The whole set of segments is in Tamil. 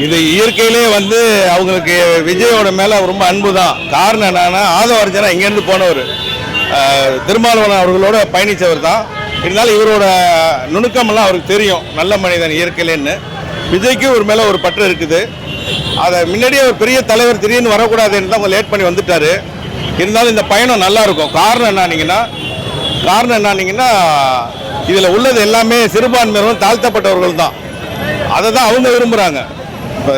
இது இயற்கையிலே வந்து அவங்களுக்கு விஜயோட மேலே ரொம்ப அன்பு தான். காரணம் என்னன்னா, ஆதவர்ஜனா இங்கேருந்து போனவர், திருமாவளவன் அவர்களோட பயணித்தவர் தான். இருந்தாலும் இவரோட நுணுக்கமெல்லாம் அவருக்கு தெரியும், நல்ல மனிதன் இயற்கையிலேன்னு. விஜய்க்கு ஒரு மேலே ஒரு பற்று இருக்குது. அதை முன்னாடியே ஒரு பெரிய தலைவர் திடீர்னு வரக்கூடாதுன்னு தான் அவங்க லேட் பண்ணி வந்துட்டார். இருந்தாலும் இந்த பயணம் நல்லா இருக்கும். காரணம் என்னன்னீங்கன்னா இதில் உள்ளது எல்லாமே சிறுபான்மையினரும் தாழ்த்தப்பட்டவர்கள் தான். அதை தான் அவங்க விரும்புகிறாங்க. இப்போ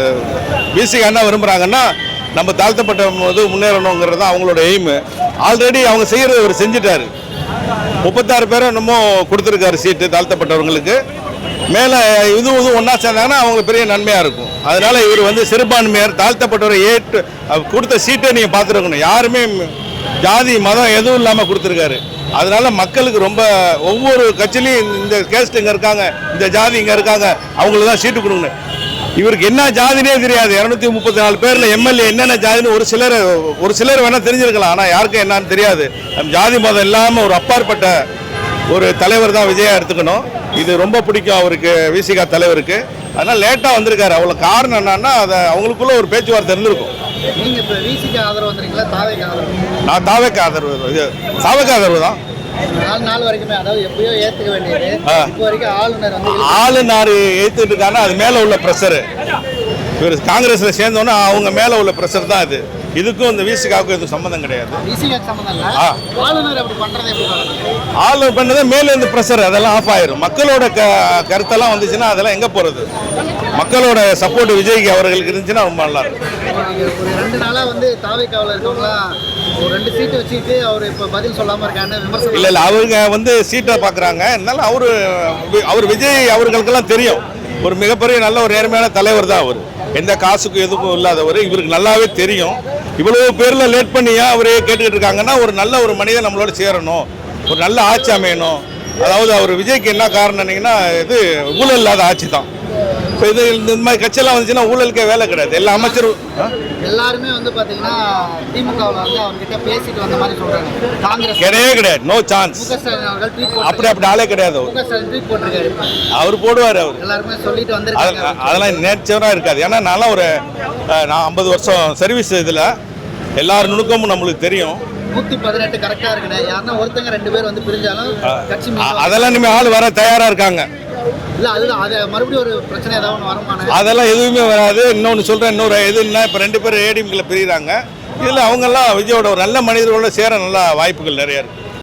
பிசிக்கு என்ன விரும்புகிறாங்கன்னா, நம்ம தாழ்த்தப்பட்ட போது முன்னேறணுங்கிறது தான் அவங்களோட எய்மு. ஆல்ரெடி அவங்க செய்கிறது இவர் செஞ்சுட்டார். 36 பேரும் என்னமோ கொடுத்துருக்காரு சீட்டு தாழ்த்தப்பட்டவங்களுக்கு. மேலே இதுவும் ஒன்றா சேர்ந்தாங்கன்னா அவங்களுக்கு பெரிய நன்மையாக இருக்கும். அதனால் இவர் வந்து சிறுபான்மையார் தாழ்த்தப்பட்டவரை ஏற்று கொடுத்த சீட்டை நீங்கள் பார்த்துருக்கணும். யாருமே ஜாதி மதம் எதுவும் இல்லாமல் கொடுத்துருக்காரு. அதனால மக்களுக்கு ரொம்ப, ஒவ்வொரு கட்சியிலையும் இந்த கேஸ்ட் இங்கே இருக்காங்க, இந்த ஜாதி இங்கே இருக்காங்க, அவங்களுக்கு தான் சீட்டு கொடுக்கணும். இவருக்கு என்ன ஜாதினே தெரியாது. 234 பேரில் எம்எல்ஏ என்னென்ன ஜாதின்னு ஒரு சிலர் வேணால் தெரிஞ்சிருக்கலாம். ஆனால் யாருக்கும் என்னன்னு தெரியாது. ஜாதி மதம் இல்லாமல் ஒரு அப்பாற்பட்ட ஒரு தலைவர் தான் விஜயா எடுத்துக்கணும். இது ரொம்ப பிடிக்கும் அவருக்கு, விசிகா தலைவருக்கு. அதனால் லேட்டாக வந்திருக்காரு. அவ்வளோ காரணம் என்னன்னா, அதை அவங்களுக்குள்ள ஒரு பேச்சுவார்த்தை இருந்திருக்கும். நீங்க இப்ப விசிக்கு ஆதரவு வந்தீங்களா, தாவேக்கு ஆதரவு? நான் தாவேக்கு ஆதரவு, தாவேக்கு ஆதரவு தான். 4 நாள் வரைக்குமே, அதாவது எப்பயோ ஏத்துக்க வேண்டியது, இப்போ வரைக்கும் ஆளுநர் வந்து ஆளுநர் ஏத்துட்டு இருக்காருன்னா அது மேல உள்ள பிரஷர். இவர் காங்கிரஸ்ல சேர்ந்தோன்னா அவங்க மேல உள்ள பிரஷர் தான் அது. இதுக்கும் இந்த விசிகாவுக்கும் எதுவும் சம்மந்தம் கிடையாது. விசிகாக்கு சம்மந்தம் இல்லை. ஆளுநர் அப்படி பண்றதை எப்படி பார்க்கணும்? ஆளுநர் பண்ணதே மேல இருந்து பிரஷர், அதெல்லாம் ஆஃப் ஆயிரும். மக்களோட கருத்தெல்லாம் வந்துச்சுன்னா அதெல்லாம் எங்க போறது? மக்களோட சப்போர்ட் விஜய்க்கு அவர்களுக்கு இருந்துச்சுன்னா ரொம்ப நல்லா இருக்கும். ஒரு 2 நாளா வந்து தாவேக்காவில் இருக்கவங்களாம் ஒரு 2 சீட்டு வச்சுக்கிட்டு அவர் இப்போ பதில் சொல்லாம இருக்காங்க, விமர்சனம். இல்லை அவங்க வந்து சீட்டை பார்க்குறாங்க. இருந்தாலும் அவர் விஜய் அவர்களுக்கெல்லாம் தெரியும், ஒரு மிகப்பெரிய நல்ல ஒரு நேர்மையான தலைவர் தான் அவர். எந்த காசுக்கும் எதுக்கும் இல்லாதவர். இவருக்கு நல்லாவே தெரியும். இவ்வளவு பேரில் லேட் பண்ணியா அவரே கேட்டுக்கிட்டு இருக்காங்கன்னா, ஒரு நல்ல ஒரு மனிதன் நம்மளோட சேரணும், ஒரு நல்ல ஆட்சி அமையணும். அதாவது அவர் விஜய்க்கு என்ன காரணம்னீங்கன்னா, இது ஊழல் இல்லாத ஆட்சி தான். இப்போ இது இந்த மாதிரி கட்சியெல்லாம் வந்துச்சுன்னா ஊழலுக்கே வேலை கிடையாது. எல்லா அமைச்சரும் எல்லாருமே வந்து பார்த்தீங்கன்னா திமுகவில் வந்து அவர்கிட்ட பேசிட்டு வந்த மாதிரி சொல்றாங்க. காங்கிரஸ் கிடையாது, நோ சான்ஸ். அப்படி ஆளே கிடையாது. அவர் போடுவார். அவர் எல்லாருமே சொல்லிட்டு வந்திருக்காங்க. அதெல்லாம் நேச்சராக இருக்காது. ஏன்னா நான் 50 வருஷம் சர்வீஸ். இதில் எல்லார் நுணுக்கமும் நம்மளுக்கு தெரியும். 118 கரெக்டாக இருக்குண்ணே. யாருன்னா ஒருத்தங்க 2 பேர் வந்து பிரிஞ்சாலும் கட்சி அதெல்லாம் இனிமேல் ஆள் வர தயாராக இருக்காங்க. இல்லை, அதுதான். அது மறுபடியும் ஒரு பிரச்சனை ஏதாவது ஒன்று வருமானம்? அதெல்லாம் எதுவுமே வராது. இன்னொன்று சொல்கிறேன், இன்னொரு எதுன்னா, இப்போ 2 பேர் ஏடிஎம்கில் பிரிகிறாங்க. இதில் அவங்கெல்லாம் விஜயோட ஒரு நல்ல மனிதர்களோட சேர நல்ல வாய்ப்புகள் நிறையா இருக்குது.